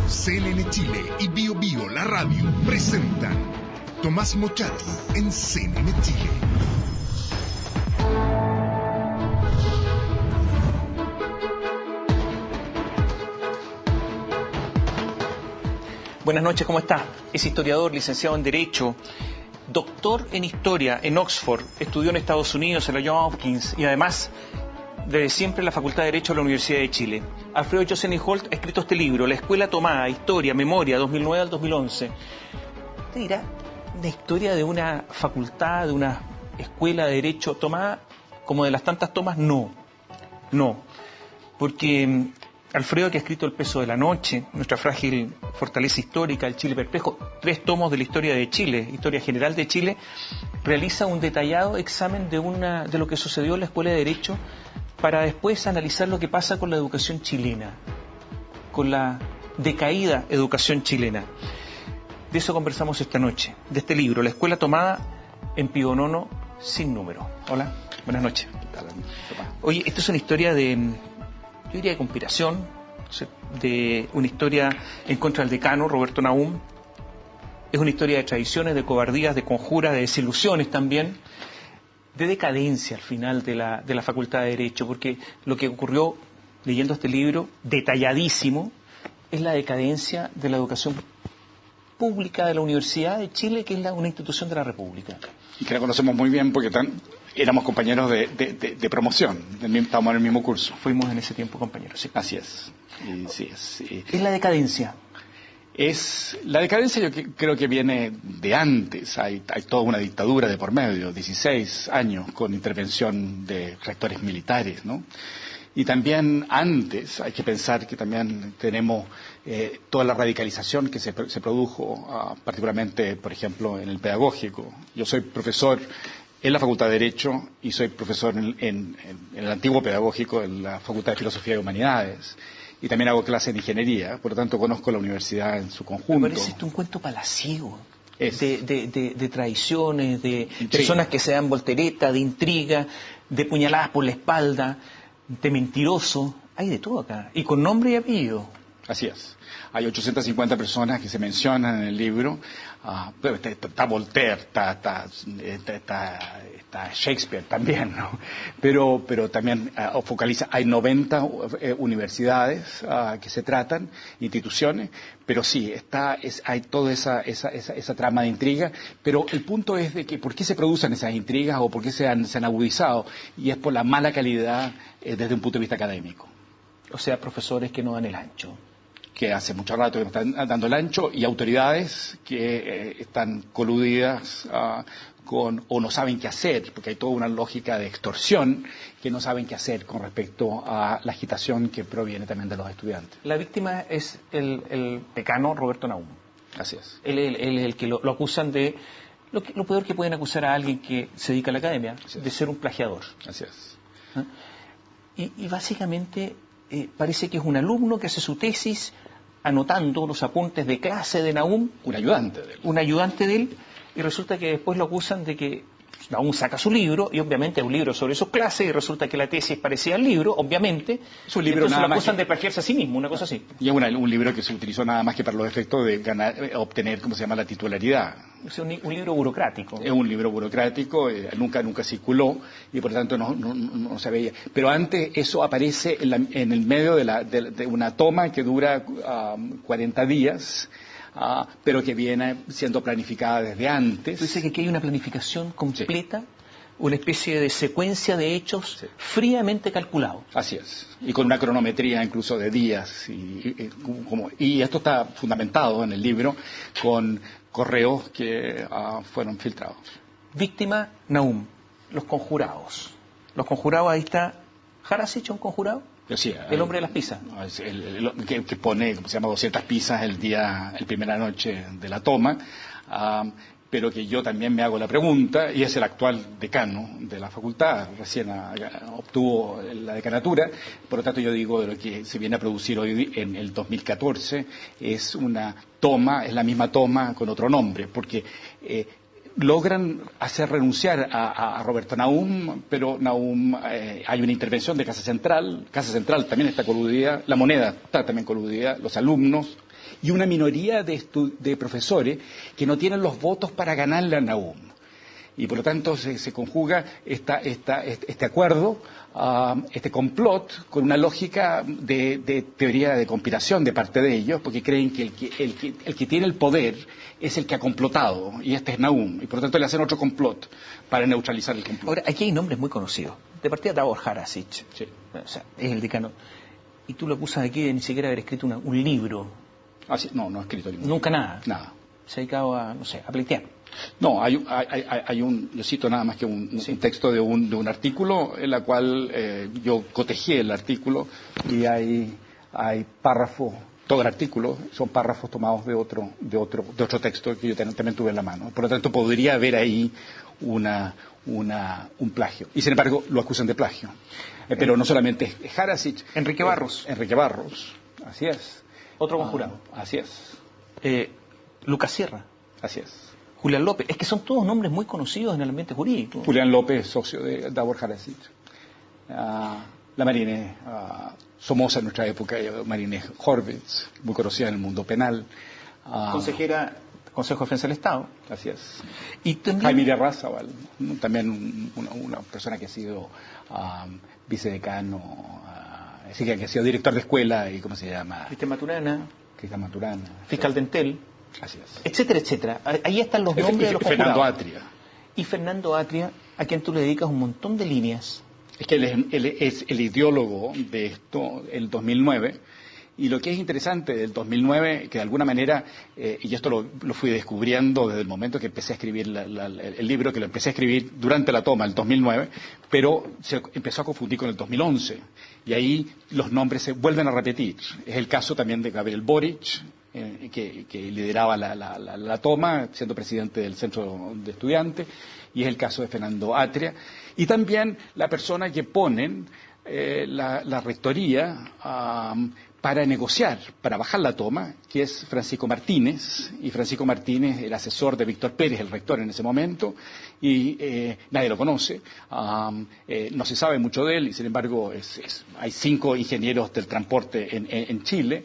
CNN Chile y Bio Bio, la radio, presentan Tomás Mochato en CNN Chile. Buenas noches, ¿cómo está? Es historiador, licenciado en Derecho, doctor en Historia en Oxford, estudió en Estados Unidos, en la Johns Hopkins y además desde siempre en la Facultad de Derecho de la Universidad de Chile. Alfredo Josenny-Holt ha escrito este libro, La Escuela Tomada, Historia, Memoria, 2009 al 2011. ¿Te dirá una historia de una facultad, de una escuela de Derecho tomada como de las tantas tomas? No, porque Alfredo, que ha escrito El peso de la noche, Nuestra frágil fortaleza histórica, El Chile perplejo, 3 tomos de la historia de Chile, historia general de Chile, realiza un detallado examen de lo que sucedió en la Escuela de Derecho para después analizar lo que pasa con la educación chilena, con la decaída educación chilena. De eso conversamos esta noche, de este libro, La Escuela Tomada en Pío IX sin número. Hola, buenas noches. Oye, esta es una historia yo diría de conspiración, de una historia en contra del decano, Roberto Naum. Es una historia de traiciones, de cobardías, de conjuras, de desilusiones también, de decadencia al final de la Facultad de Derecho, porque lo que ocurrió leyendo este libro, detalladísimo, es la decadencia de la educación pública de la Universidad de Chile, que es una institución de la República. Y que la conocemos muy bien porque éramos compañeros de promoción, estábamos en el mismo curso. Fuimos en ese tiempo compañeros, sí. Así es. Sí. Es la decadencia. La decadencia yo creo que viene de antes. Hay toda una dictadura de por medio, 16 años con intervención de rectores militares, ¿no? Y también antes hay que pensar que también tenemos toda la radicalización que se produjo, particularmente, por ejemplo, en el pedagógico. Yo soy profesor en la Facultad de Derecho y soy profesor en el antiguo pedagógico en la Facultad de Filosofía y Humanidades. Y también hago clases de ingeniería, por lo tanto conozco la universidad en su conjunto. Me parece esto un cuento palaciego. De traiciones, de personas que se dan voltereta, de intriga, de puñaladas por la espalda, de mentiroso. Hay de todo acá. Y con nombre y apellido. Así es. Hay 850 personas que se mencionan en el libro. Está Voltaire, está Shakespeare también, ¿no? Pero también focaliza, hay 90 universidades que se tratan, instituciones, pero sí, hay toda esa trama de intriga, pero el punto es de que ¿por qué se producen esas intrigas o por qué se han agudizado? Y es por la mala calidad desde un punto de vista académico. O sea, profesores que no dan el ancho. Que hace mucho rato que no están dando el ancho, y autoridades que están coludidas o no saben qué hacer, porque hay toda una lógica de extorsión que no saben qué hacer con respecto a la agitación que proviene también de los estudiantes. La víctima es el decano Roberto Naum. Así es. Él es el que lo acusan de lo peor que pueden acusar a alguien que se dedica a la academia, de ser un plagiador. Así es. Y básicamente parece que es un alumno que hace su tesis anotando los apuntes de clase de Naum. Un ayudante de él. Y resulta que después lo acusan de que Naum saca su libro, y obviamente es un libro sobre sus clases, y resulta que la tesis parecía al libro, obviamente. Es un libro, entonces lo acusan de plagiarse a sí mismo, una cosa así. Y es un libro que se utilizó nada más que para los efectos de obtener, ¿cómo se llama?, la titularidad. Es un libro burocrático. Es un libro burocrático, nunca circuló, y por lo tanto no se veía. Pero antes eso aparece en el medio de una toma que dura 40 días, pero que viene siendo planificada desde antes. Dice que aquí hay una planificación completa, sí. Una especie de secuencia de hechos, sí, fríamente calculado. Así es, y con una cronometría incluso de días, y esto está fundamentado en el libro con correos que fueron filtrados. Víctima, Naum, los conjurados. Los conjurados, ahí está. ¿Jara has hecho un conjurado? Sí, el hombre de las pizzas. Que pone, como se llama, 200 pizzas el primera noche de la toma, pero que yo también me hago la pregunta, y es el actual decano de la facultad, recién obtuvo la decanatura, por lo tanto yo digo de lo que se viene a producir hoy en el 2014, es la misma toma con otro nombre, porque logran hacer renunciar a Roberto Naum, pero Naum, hay una intervención de Casa Central también está coludida, La Moneda está también coludida, los alumnos, y una minoría de profesores que no tienen los votos para ganarle a Naum. Y por lo tanto se conjuga este acuerdo, este complot, con una lógica de teoría de conspiración de parte de ellos, porque creen que el que tiene el poder es el que ha complotado, y este es Naum, y por lo tanto le hacen otro complot para neutralizar el complot. Ahora, aquí hay nombres muy conocidos. De partida Davor Harasic, Sí. o sea, es el decano. Y tú lo acusas aquí de ni siquiera haber escrito un libro. Ah, sí, no ha escrito ningún Nunca nada. Nada. Se ha dedicado a, no sé, a pleitear. No, yo cito nada más que un texto de un artículo en la cual yo cotegié el artículo y hay párrafos, todo el artículo son párrafos tomados de otro texto que yo también tuve en la mano. Por lo tanto, podría haber ahí un plagio. Y sin embargo, lo acusan de plagio. Pero no solamente es Harasic. Enrique Barros. Enrique Barros, así es. Otro conjurado. Así es. Lucas Sierra. Así es. Julián López. Es que son todos nombres muy conocidos en el ambiente jurídico. Julián López, socio de Davor Harasic. La Marine Somoza en nuestra época, Marine Horvitz, muy conocida en el mundo penal. Consejera, Consejo de Defensa del Estado. Así es. Y también... Jaime Irarrázaval, también una persona que ha sido vicedecano, así que ha sido director de escuela y ¿cómo se llama? Cristian Maturana. Fiscal de Entel. Así es. Etcétera, etcétera. Ahí están los nombres de los Fernando conjurados. Atria. Y Fernando Atria, a quien tú le dedicas un montón de líneas. Es que él es el ideólogo de esto, el 2009, y lo que es interesante del 2009, que de alguna manera, y esto lo fui descubriendo desde el momento que empecé a escribir el libro, que lo empecé a escribir durante la toma, el 2009, pero se empezó a confundir con el 2011, y ahí los nombres se vuelven a repetir. Es el caso también de Gabriel Boric, que lideraba la toma, siendo presidente del Centro de Estudiantes, y es el caso de Fernando Atria, y también la persona que ponen la rectoría para negociar, para bajar la toma, que es Francisco Martínez, y Francisco Martínez, el asesor de Víctor Pérez, el rector en ese momento, y nadie lo conoce, no se sabe mucho de él, y sin embargo hay 5 ingenieros del transporte en Chile,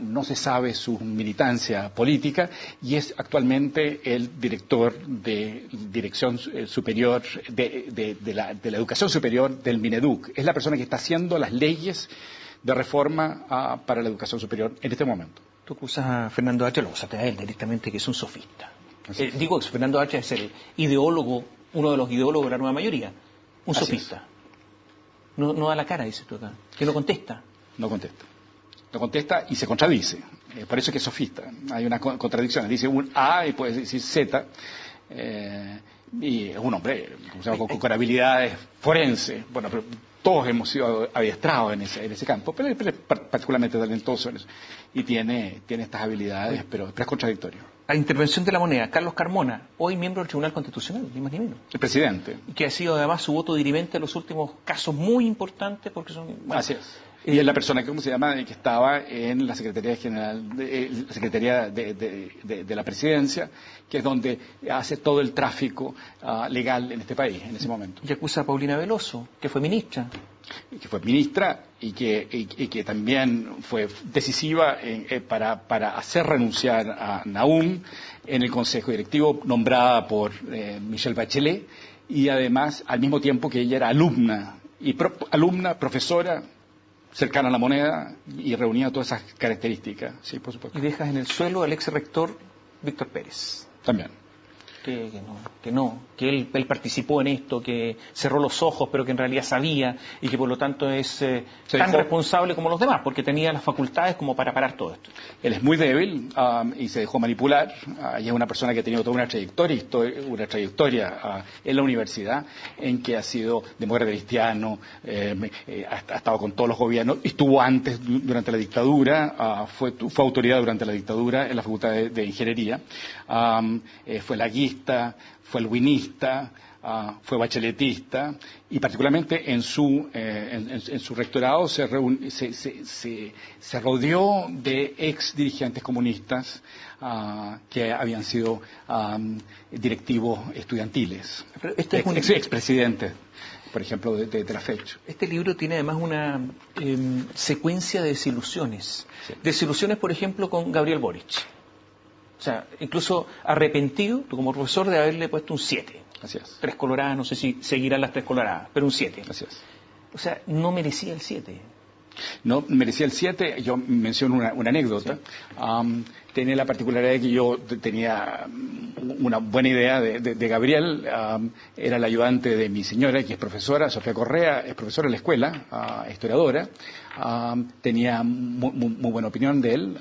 no se sabe su militancia política, y es actualmente el director de Dirección Superior, de la Educación Superior del Mineduc. Es la persona que está haciendo las leyes de reforma para la educación superior en este momento. Tú acusas a Fernando Atria, lo acusaste a él directamente, que es un sofista. Digo que Fernando Atria es el ideólogo, uno de los ideólogos de la nueva mayoría, un sofista. No da la cara, dices tú acá, que no contesta. No contesta y se contradice. Por eso es que es sofista. Hay una contradicción. Dice un A y puede decir Z. Y es un hombre con habilidades forenses. Bueno, pero todos hemos sido adiestrados en ese campo, pero él es particularmente talentoso en eso. Y tiene estas habilidades, pero es contradictorio. A intervención de La Moneda, Carlos Carmona, hoy miembro del Tribunal Constitucional, ni más ni menos. El presidente. Que ha sido además su voto dirimente en los últimos casos muy importantes, porque son... Bueno, así es. Y es la persona que estaba en la Secretaría General, la Secretaría de la Presidencia, que es donde hace todo el tráfico legal en este país en ese momento. Y acusa a Paulina Veloso, que fue ministra. Que fue ministra y que también fue decisiva para hacer renunciar a Naum en el Consejo Directivo, nombrada por Michelle Bachelet, y además al mismo tiempo que ella era alumna, profesora, cercana a La Moneda, y reunía todas esas características. Sí, por supuesto. Y dejas en el suelo al ex rector Víctor Pérez. También. Que él participó en esto, que cerró los ojos, pero que en realidad sabía, y que por lo tanto es tan responsable como los demás, porque tenía las facultades como para parar todo esto. Él es muy débil y se dejó manipular, y es una persona que ha tenido toda una trayectoria en la universidad, en que ha sido demócrata cristiano, ha estado con todos los gobiernos, estuvo antes durante la dictadura, fue autoridad durante la dictadura en la Facultad de Ingeniería, fue laguista, fue alwinista, fue bacheletista y particularmente en su rectorado se rodeó de ex dirigentes comunistas que habían sido directivos estudiantiles, expresidentes, por ejemplo, de la fecha. Este libro tiene además una secuencia de desilusiones. Sí. Desilusiones, por ejemplo, con Gabriel Boric. O sea, incluso arrepentido, tú como profesor, de haberle puesto un 7. Así es. 3 coloradas, no sé si seguirán las 3 coloradas, pero un 7. Así es. O sea, no merecía el 7. No merecía el 7. Yo menciono una anécdota. Sí. Tenía la particularidad de que yo tenía una buena idea de Gabriel. Era el ayudante de mi señora, que es profesora, Sofía Correa, es profesora en la escuela, historiadora. Tenía muy buena opinión de él.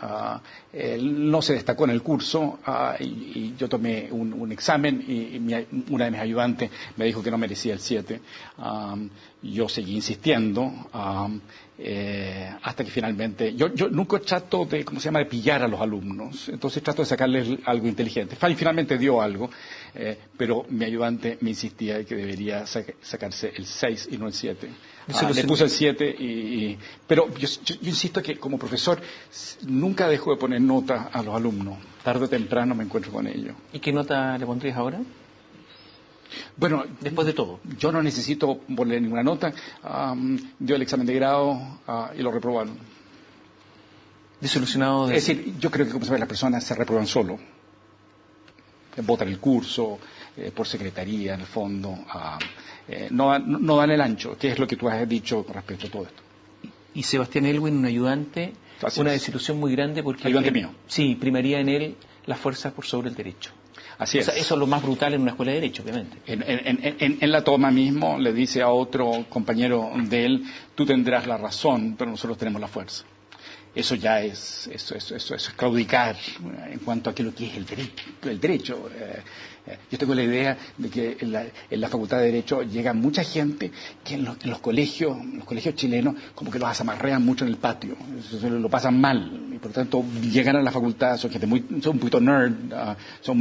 Él no se destacó en el curso y yo tomé un examen y una de mis ayudantes me dijo que no merecía el 7. Yo seguí insistiendo hasta que finalmente yo nunca trato de, ¿cómo se llama?, de pillar a los alumnos. Entonces trato de sacarles algo inteligente. Finalmente dio algo, pero mi ayudante me insistía de que debería sacarse el 6 y no el 7. Le puse el 7, pero yo insisto que como profesor nunca dejo de poner nota a los alumnos. Tarde o temprano me encuentro con ellos. ¿Y qué nota le pondrías ahora? Bueno, después de todo, yo no necesito ponerle ninguna nota. Dio el examen de grado y lo reprobaron. Desilusionado de... Es decir, yo creo que como sabes, las personas se reprueban solo. Votan el curso, por secretaría, en el fondo. No dan el ancho, que es lo que tú has dicho con respecto a todo esto. Y Sebastián Elwin, un ayudante, una desilusión muy grande porque... Ayudante mío. Sí, primaría en él la fuerza por sobre el derecho. Así es. O sea, eso es lo más brutal en una escuela de derecho, obviamente. En la toma mismo le dice a otro compañero de él, tú tendrás la razón, pero nosotros tenemos la fuerza. Eso ya es claudicar en cuanto a lo que es el derecho. Yo tengo la idea de que en la Facultad de Derecho llega mucha gente que en los colegios chilenos como que los azamarrean mucho en el patio, lo pasan mal y por lo tanto llegan a la facultad, son gente son un poquito nerd, son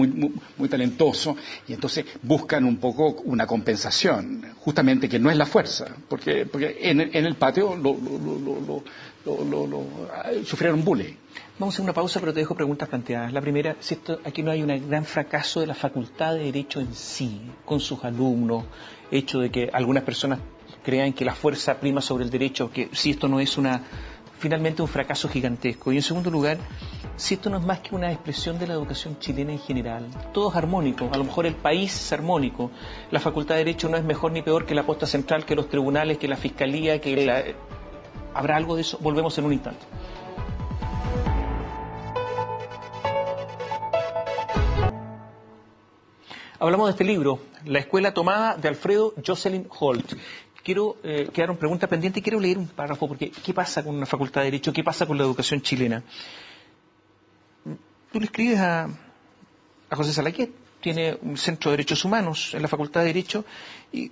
muy talentosos y entonces buscan un poco una compensación, justamente que no es la fuerza, porque en el patio sufrieron bullying. Vamos a hacer una pausa, pero te dejo preguntas planteadas. La primera, si aquí no hay un gran fracaso de la Facultad de Derecho en sí, con sus alumnos, hecho de que algunas personas crean que la fuerza prima sobre el derecho, que si esto no es finalmente un fracaso gigantesco. Y en segundo lugar, si esto no es más que una expresión de la educación chilena en general. Todo es armónico, a lo mejor el país es armónico. La Facultad de Derecho no es mejor ni peor que la posta central, que los tribunales, que la fiscalía, ¿Habrá algo de eso? Volvemos en un instante. Hablamos de este libro, La Escuela Tomada, de Alfredo Jocelyn Holt. Quedaron preguntas pendientes y quiero leer un párrafo porque ¿qué pasa con una facultad de Derecho? ¿Qué pasa con la educación chilena? Tú le escribes a José Salaquet, tiene un centro de derechos humanos en la Facultad de Derecho y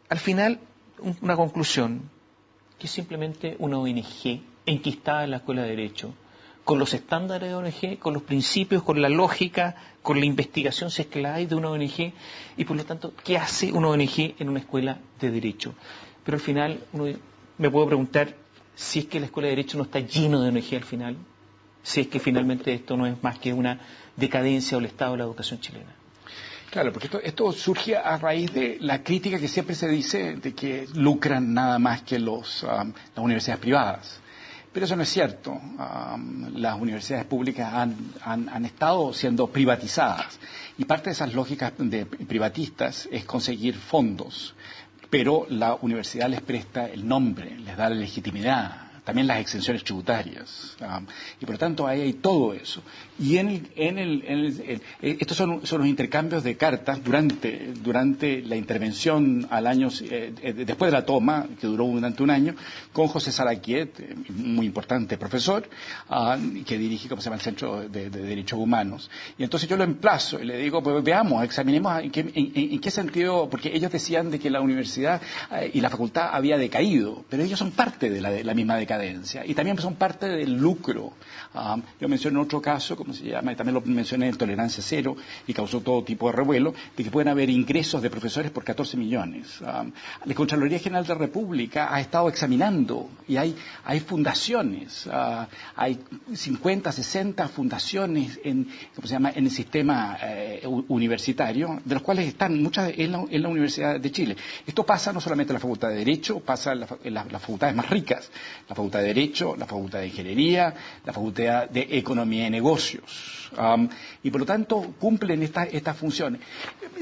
al final una conclusión, que es simplemente una ONG enquistada en la Escuela de Derecho, con los estándares de ONG, con los principios, con la lógica, con la investigación, si es que la hay, de una ONG, y por lo tanto, ¿qué hace una ONG en una escuela de Derecho? Pero al final, me puedo preguntar si es que la Escuela de Derecho no está lleno de ONG al final, si es que finalmente esto no es más que una decadencia o el estado de la educación chilena. Claro, porque esto surge a raíz de la crítica que siempre se dice de que lucran nada más que las universidades privadas. Pero eso no es cierto. Las universidades públicas han estado siendo privatizadas y parte de esas lógicas privatistas es conseguir fondos, pero la universidad les presta el nombre, les da la legitimidad, también las exenciones tributarias, y por lo tanto ahí hay todo eso. Y estos son los intercambios de cartas durante la intervención al año, después de la toma, que duró durante un año, con José Salaquet, muy importante profesor, que dirige, ¿cómo se llama?, el Centro de Derechos Humanos. Y entonces yo lo emplazo y le digo, pues veamos, examinemos en qué sentido, porque ellos decían de que la universidad y la facultad había decaído, pero ellos son parte de la misma decadencia. decadencia y también son parte del lucro. Yo mencioné otro caso, ¿cómo se llama? Y también lo mencioné en Tolerancia Cero y causó todo tipo de revuelo, de que pueden haber ingresos de profesores por 14 millones. La Contraloría General de la República ha estado examinando y hay fundaciones, hay 50, 60 fundaciones en el sistema universitario, de los cuales están muchas en la Universidad de Chile. Esto pasa no solamente en la Facultad de Derecho, pasa en las facultades más ricas, la Facultad de Derecho, la Facultad de Ingeniería, la Facultad de Economía y Negocios. Y por lo tanto cumplen estas funciones.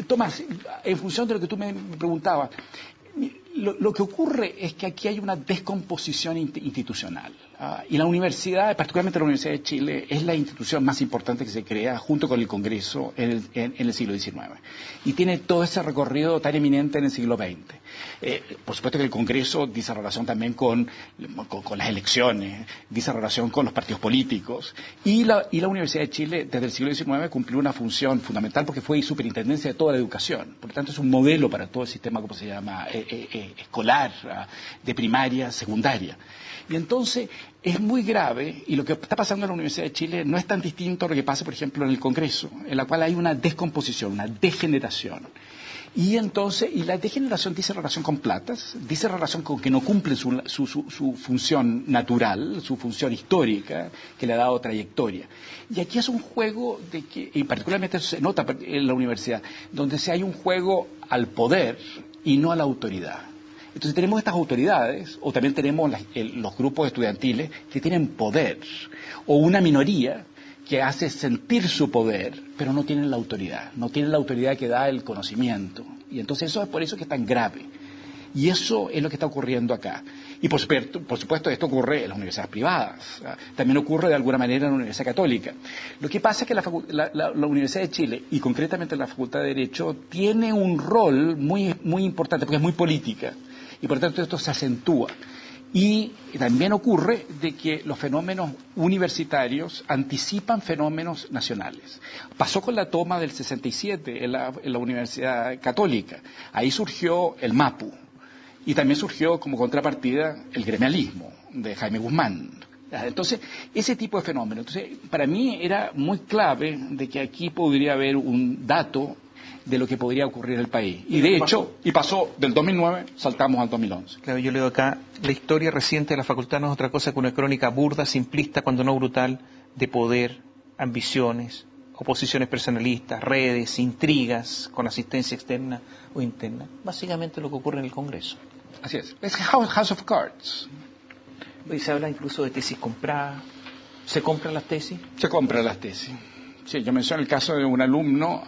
Tomás, en función de lo que tú me preguntabas, lo que ocurre es que aquí hay una descomposición institucional. Y la universidad, particularmente la Universidad de Chile, es la institución más importante que se crea junto con el Congreso en el siglo XIX. Y tiene todo ese recorrido tan eminente en el siglo XX. Por supuesto que el Congreso dice relación también con las elecciones, dice relación con los partidos políticos. Y la Universidad de Chile, desde el siglo XIX, cumplió una función fundamental porque fue superintendencia de toda la educación. Por lo tanto, es un modelo para todo el sistema, ¿cómo se llama?, escolar, de primaria, secundaria. Y entonces es muy grave, y lo que está pasando en la Universidad de Chile no es tan distinto a lo que pasa, por ejemplo, en el Congreso, en la cual hay una descomposición, una degeneración. Y entonces, y la degeneración dice relación con platas, dice relación con que no cumple su función natural, su función histórica, que le ha dado trayectoria. Y aquí es un juego de que, y particularmente eso se nota en la universidad, donde hay un juego al poder y no a la autoridad. Entonces tenemos estas autoridades, o también tenemos los grupos estudiantiles que tienen poder, o una minoría que hace sentir su poder, pero no tienen la autoridad que da el conocimiento. Y entonces eso es por eso que es tan grave. Y eso es lo que está ocurriendo acá. Y por supuesto esto ocurre en las universidades privadas, también ocurre de alguna manera en la Universidad Católica. Lo que pasa es que la Universidad de Chile, y concretamente la Facultad de Derecho, tiene un rol muy, muy importante, porque es muy política, y por lo tanto esto se acentúa. Y también ocurre de que los fenómenos universitarios anticipan fenómenos nacionales. Pasó con la toma del 67 en la Universidad Católica. Ahí surgió el MAPU. Y también surgió como contrapartida el gremialismo de Jaime Guzmán. Entonces, ese tipo de fenómenos. Entonces, para mí era muy clave de que aquí podría haber un dato de lo que podría ocurrir en el país. Y de hecho, pasó del 2009, saltamos al 2011. Claro, yo leo acá, la historia reciente de la facultad no es otra cosa que una crónica burda, simplista, cuando no brutal, de poder, ambiciones, oposiciones personalistas, redes, intrigas, con asistencia externa o interna. Básicamente lo que ocurre en el Congreso. Así es. Es House of Cards. Y se habla incluso de tesis compradas. ¿Se compran las tesis? Se compran las tesis. Sí, yo mencioné el caso de un alumno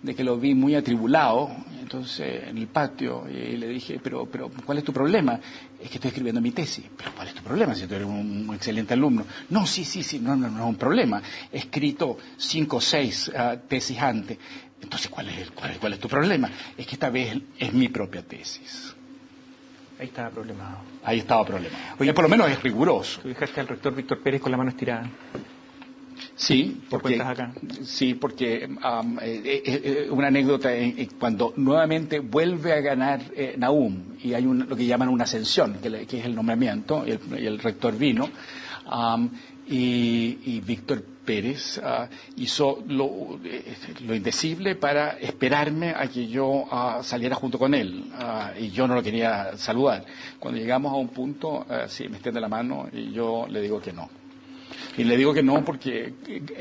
de que lo vi muy atribulado, entonces en el patio, y le dije, pero ¿cuál es tu problema? Es que estoy escribiendo mi tesis. ¿Pero cuál es tu problema si tú eres un excelente alumno? No, sí, no es un problema. He escrito 5 o 6 tesis antes. Entonces, ¿cuál es tu problema? Es que esta vez es mi propia tesis. Ahí estaba problemado. Ahí estaba problemado. Oye, por lo menos es riguroso. Tú dejaste al rector Víctor Pérez con la mano estirada. Sí, porque una anécdota cuando nuevamente vuelve a ganar Nahum y hay lo que llaman una ascensión, que es el nombramiento, y el rector vino, y Víctor Pérez hizo lo indecible para esperarme a que yo saliera junto con él, y yo no lo quería saludar. Cuando llegamos a un punto, sí, me extiende la mano y yo le digo que no. Y le digo que no porque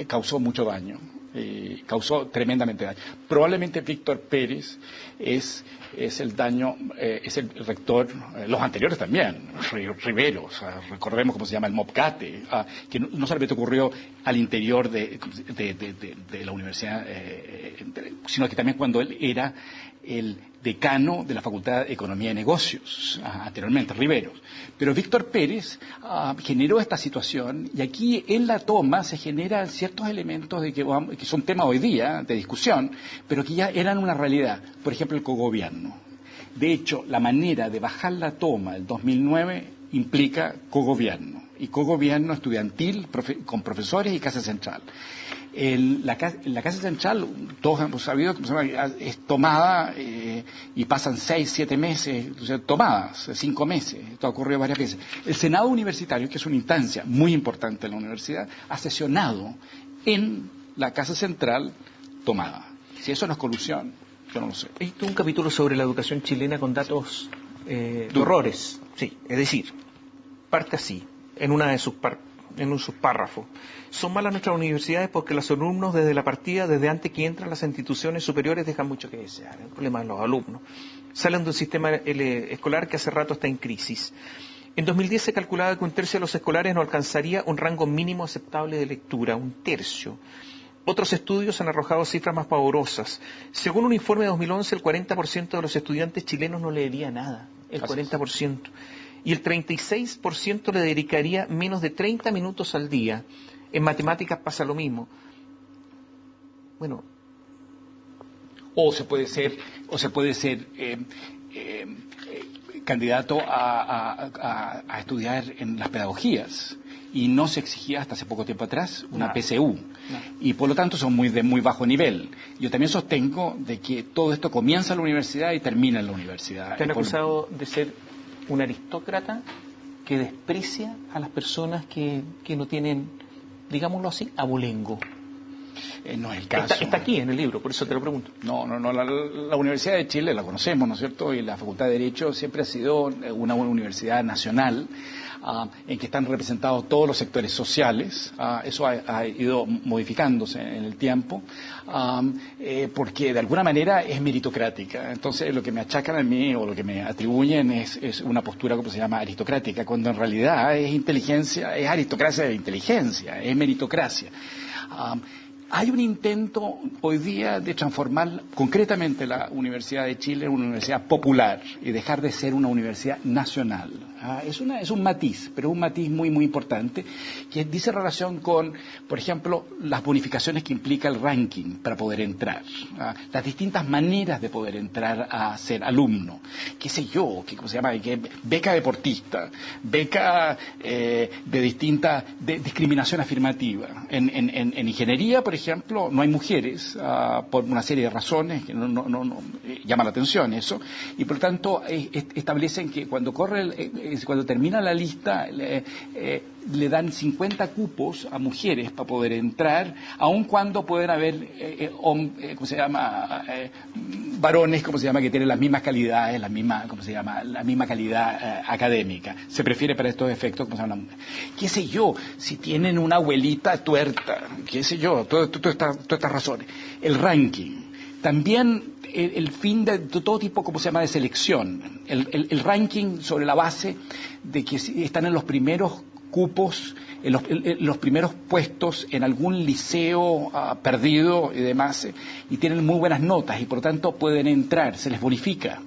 causó mucho daño, causó tremendamente daño. Probablemente Víctor Pérez es el daño, es el rector, los anteriores también, Rivero, recordemos cómo se llama el Mopcate, que no solamente ocurrió al interior de la universidad, sino que también cuando él era el decano de la Facultad de Economía y Negocios, anteriormente, Riveros. Pero Víctor Pérez generó esta situación y aquí en la toma se generan ciertos elementos que son temas hoy día de discusión, pero que ya eran una realidad. Por ejemplo, el cogobierno. De hecho, la manera de bajar la toma del 2009 implica cogobierno. y cogobierno estudiantil con profesores y Casa Central. La Casa Central, todos hemos sabido, es tomada y pasan 6, 7 meses, o sea, tomadas, 5 meses. Esto ha ocurrido varias veces. El Senado Universitario, que es una instancia muy importante en la universidad, ha sesionado en la Casa Central tomada. Si eso no es colusión, yo no lo sé. Hay un capítulo sobre la educación chilena con datos de horrores. Sí, es decir, parte así, en un subpárrafo. Son malas nuestras universidades porque los alumnos desde la partida, desde antes que entran las instituciones superiores, dejan mucho que desear. El problema de los alumnos. Salen de un sistema escolar que hace rato está en crisis. En 2010 se calculaba que un tercio de los escolares no alcanzaría un rango mínimo aceptable de lectura, un tercio. Otros estudios han arrojado cifras más pavorosas. Según un informe de 2011, el 40% de los estudiantes chilenos no leería nada, el 40%. Y el 36% le dedicaría menos de 30 minutos al día. En matemáticas pasa lo mismo. Bueno. O se puede ser candidato a estudiar en las pedagogías. Y no se exigía hasta hace poco tiempo atrás una PSU. Y por lo tanto son de muy bajo nivel. Yo también sostengo de que todo esto comienza en la universidad y termina en la universidad. ¿Te han acusado de ser un aristócrata que desprecia a las personas que no tienen, digámoslo así, abolengo? No es el caso. Está aquí en el libro, por eso te lo pregunto. No. La Universidad de Chile la conocemos, ¿no es cierto? Y la Facultad de Derecho siempre ha sido una universidad nacional en que están representados todos los sectores sociales. Eso ha ido modificándose en el tiempo, porque de alguna manera es meritocrática. Entonces lo que me achacan a mí o lo que me atribuyen es una postura, como se llama, aristocrática, cuando en realidad es inteligencia, es aristocracia de inteligencia, es meritocracia. Hay un intento hoy día de transformar concretamente la Universidad de Chile en una universidad popular y dejar de ser una universidad nacional. Es un matiz, pero un matiz muy, muy importante, que dice relación con, por ejemplo, las bonificaciones que implica el ranking para poder entrar, las distintas maneras de poder entrar a ser alumno, qué sé yo, ¿cómo se llama? Beca deportista, beca de discriminación afirmativa. En ingeniería, por ejemplo, no hay mujeres por una serie de razones que no llama la atención eso, y por lo tanto establecen que cuando termina la lista le dan 50 cupos a mujeres para poder entrar, aun cuando pueden haber varones, que tienen las mismas calidades, la misma calidad académica. Se prefiere para estos efectos, qué sé yo, si tienen una abuelita tuerta, qué sé yo, todas estas razones. El ranking. También el fin de todo tipo, de selección. El ranking sobre la base de que están en los primeros cupos, en los primeros puestos en algún liceo perdido y demás, y tienen muy buenas notas y por lo tanto pueden entrar, se les bonifica.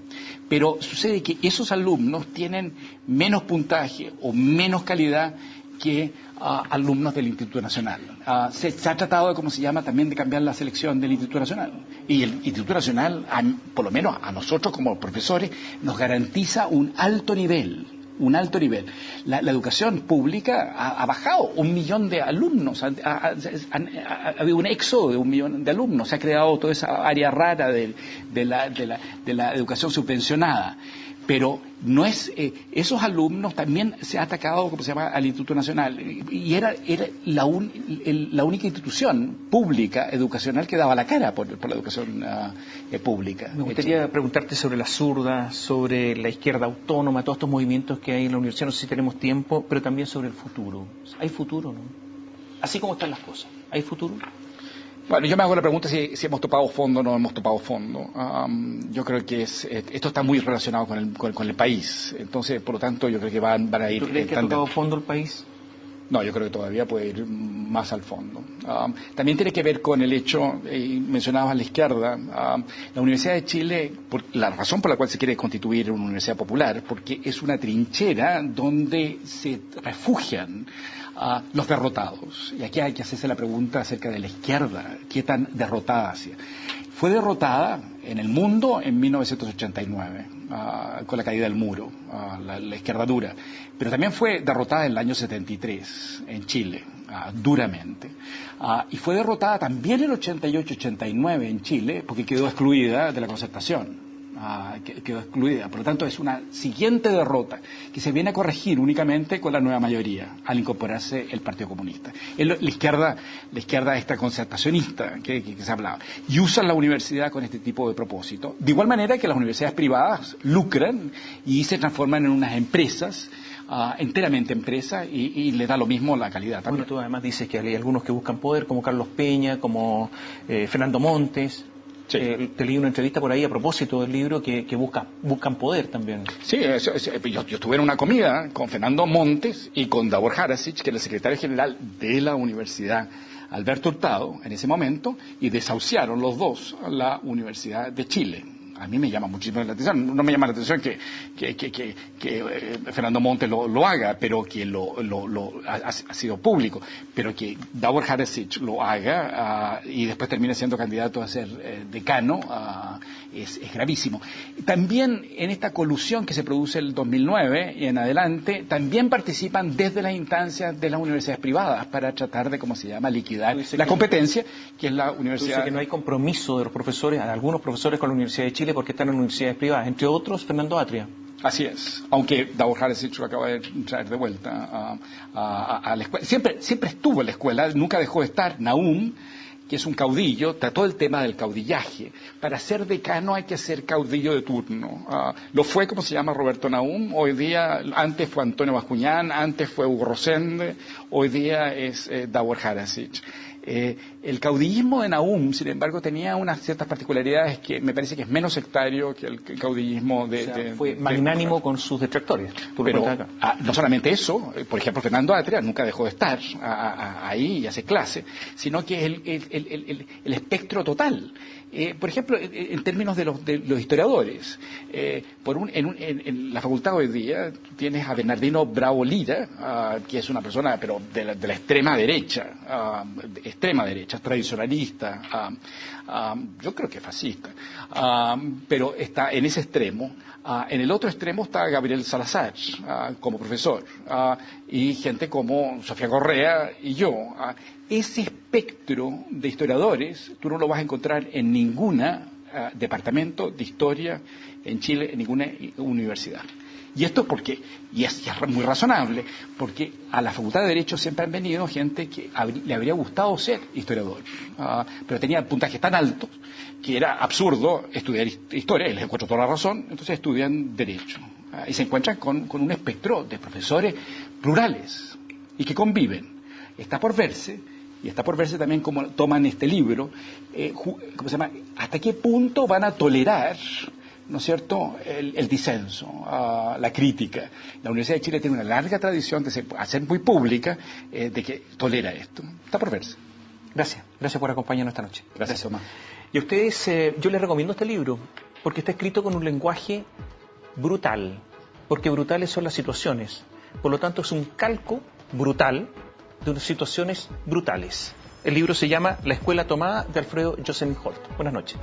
Pero sucede que esos alumnos tienen menos puntaje o menos calidad que alumnos del Instituto Nacional. Se ha tratado también de cambiar la selección del Instituto Nacional. Y el Instituto Nacional, por lo menos a nosotros como profesores, nos garantiza un alto nivel. La educación pública ha bajado 1 millón de alumnos, ha habido un éxodo de 1 millón de alumnos, se ha creado toda esa área rara de la educación subvencionada. Pero no es esos alumnos también se ha atacado, al Instituto Nacional, y era la única institución pública educacional que daba la cara por la educación pública. Me gustaría preguntarte sobre la zurda, sobre la izquierda autónoma, todos estos movimientos que hay en la universidad, no sé si tenemos tiempo, pero también sobre el futuro. ¿Hay futuro, no? Así como están las cosas, ¿hay futuro? Bueno, yo me hago la pregunta si hemos topado fondo o no hemos topado fondo. Yo creo que esto está muy relacionado con el país. Entonces, por lo tanto, yo creo que van a ir... ¿Tú crees que ha tocado fondo el país? No, yo creo que todavía puede ir más al fondo. También tiene que ver con el hecho, mencionabas la izquierda, la Universidad de Chile, la razón por la cual se quiere constituir una universidad popular, porque es una trinchera donde se refugian los derrotados. Y aquí hay que hacerse la pregunta acerca de la izquierda, qué tan derrotada hacia. fue derrotada en el mundo en 1989, con la caída del muro, la izquierda dura, pero también fue derrotada en el año 73 en Chile, duramente, y fue derrotada también en el 88-89 en Chile porque quedó excluida de la Concertación. Quedó excluida. Por lo tanto, es una siguiente derrota que se viene a corregir únicamente con la nueva mayoría al incorporarse el Partido Comunista. Es la izquierda esta concertacionista que se hablaba. Y usan la universidad con este tipo de propósito. De igual manera que las universidades privadas lucran y se transforman en unas empresas, enteramente empresas, y le da lo mismo la calidad también. Bueno, tú además dices que hay algunos que buscan poder, como Carlos Peña, como Fernando Montes. Sí. Te leí una entrevista por ahí a propósito del libro que buscan poder también. Sí, yo estuve en una comida con Fernando Montes y con Davor Harasic, que era el secretario general de la Universidad Alberto Hurtado en ese momento, y desahuciaron los dos a la Universidad de Chile. A mí me llama muchísimo la atención. No me llama la atención que Fernando Montes lo haga, pero que ha sido público, pero que Davor Harasic lo haga y después termine siendo candidato a ser decano, es gravísimo. También en esta colusión que se produce el 2009 y en adelante, también participan desde las instancias de las universidades privadas para tratar de, ¿cómo se llama?, liquidar la competencia, que es la universidad. Dice que no hay compromiso de los profesores, algunos profesores con la Universidad de Chile porque están en universidades privadas, entre otros Fernando Atria. Así es, aunque Davor Harasic lo acaba de traer de vuelta a la escuela. Siempre estuvo en la escuela, nunca dejó de estar. Nahum, que es un caudillo, trató el tema del caudillaje. Para ser decano hay que ser caudillo de turno. Lo fue, como se llama, Roberto Nahum. Hoy día, antes fue Antonio Bascuñán, antes fue Hugo Rosende, hoy día es Davor Harasic. El caudillismo de Nahum, sin embargo, tenía unas ciertas particularidades que me parece que es menos sectario que el caudillismo fue magnánimo con sus detractores. Pero no solamente eso, por ejemplo, Fernando Atria nunca dejó de estar ahí y hace clase, sino que el espectro total. Por ejemplo, en términos de los historiadores, en la facultad hoy día tienes a Bernardino Bravo Lira, que es una persona pero de la extrema derecha, tradicionalista, yo creo que fascista, pero está en ese extremo. En el otro extremo está Gabriel Salazar como profesor, y gente como Sofía Correa y yo. Ese espectro de historiadores tú no lo vas a encontrar en ningún departamento de historia en Chile, en ninguna universidad. Y esto porque, y es muy razonable, porque a la Facultad de Derecho siempre han venido gente que le habría gustado ser historiador, pero tenía puntajes tan altos que era absurdo estudiar historia, y les encuentro toda la razón, entonces estudian Derecho. Y se encuentran con un espectro de profesores plurales y que conviven. Está por verse, y está por verse también cómo toman este libro, ¿cómo se llama?, hasta qué punto van a tolerar, ¿no es cierto?, el disenso, la crítica. La Universidad de Chile tiene una larga tradición de ser muy pública, de que tolera esto. Está por verse. Gracias por acompañarnos esta noche. Gracias, Tomás. Y a ustedes, yo les recomiendo este libro, porque está escrito con un lenguaje brutal, porque brutales son las situaciones. Por lo tanto, es un calco brutal de unas situaciones brutales. El libro se llama La Escuela Tomada, de Alfredo Joselin Holt. Buenas noches.